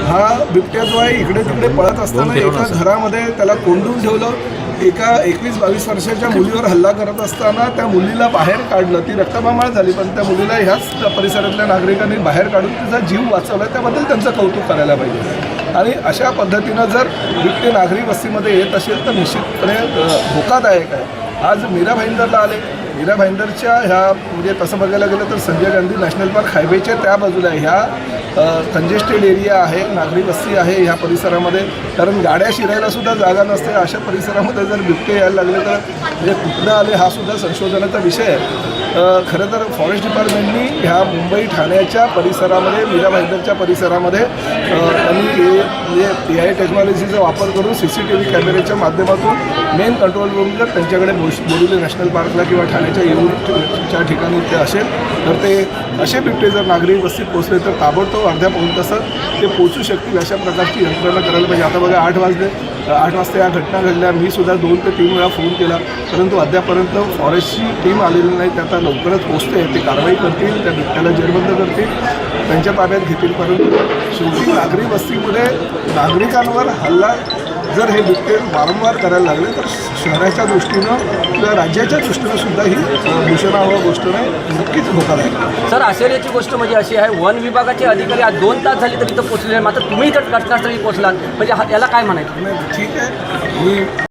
हा बिबट्या जो आहे इकडे तिकडे पळत असताना एका घरामध्ये त्याला कोंडून ठेवलं. एका 21-22 वर्षाच्या मुलीवर हल्ला करत असताना त्या मुलीला बाहेर काढलं. ती रक्तबंबाळ झाली, पण त्या मुलीला ह्याच परिसरातल्या नागरिकांनी बाहेर काढून तिचा जीव वाचवला. त्याबद्दल त्यांचं कौतुक करायला पाहिजे. आणि अशा पद्धतीनं जर बिबटे नागरी वस्तीमध्ये येत असेल तर निश्चितपणे धोकादायक आहे. आज मीरा भाईंदरला आले. मीरा भाईंदरच्या ह्या म्हणजे तसं बघायला गेलं तर संजय गांधी नॅशनल पार्क हायवेच्या त्या बाजूला आहे. ह्या कंजेस्टेड एरिया आहे, नागरी वस्ती आहे ह्या परिसरामध्ये. कारण गाड्या शिरायलासुद्धा जागा नसते. अशा परिसरामध्ये जर बिबटे यायला लागले तर म्हणजे कुठं आले हा सुद्धा संशोधनाचा विषय आहे. खरं तर फॉरेस्ट डिपार्टमेंटनी ह्या मुंबई ठाण्याच्या परिसरामध्ये मीरा भाईंदरच्या परिसरामध्ये त्यांनी म्हणजे AI टेक्नॉलॉजीचा वापर करून CCTV कॅमेऱ्याच्या माध्यमातून मेन कंट्रोल रूम जर त्यांच्याकडे बोरिवली नॅशनल पार्कला किंवा ठाण्याच्या येऊरच्या ठिकाणी ते असेल तर ते असे बिबटे जर नागरी वस्तीत पोचले तर ताबडतोब अर्ध्या पाऊण तासात ते पोचू शकतील अशा प्रकारची यंत्रणा करायला पाहिजे. आता बघा 8 वाजता या घटना घडल्या. मी सुद्धा 2 ते 3 वेळा फोन केला, परंतु अद्यापर्यंत फॉरेस्टची टीम आलेली नाही. ते आता लवकरच पोचते, ते कारवाई करतील, त्या बिबट्याला जेरबंद करतील, त्यांच्या ताब्यात घेतील. परंतु शेवटी नागरी वस्तीमध्ये नागरिकांवर हल्ला जर हे बिबटे वारंवार करायला लागले तर शहराच्या दृष्टीनं किंवा राज्याच्या दृष्टीनं सुद्धा ही भूषणावह गोष्ट नाही, नक्कीच धोकादायक. सर, आश्चर्याची गोष्ट म्हणजे अशी आहे, वन विभागाचे अधिकारी आज 2 तास झाले तरी इथं पोचले, मात्र तुम्ही इथं घटनास्थळी पोचलात, म्हणजे याला काय म्हणायचं? ठीक आहे. मी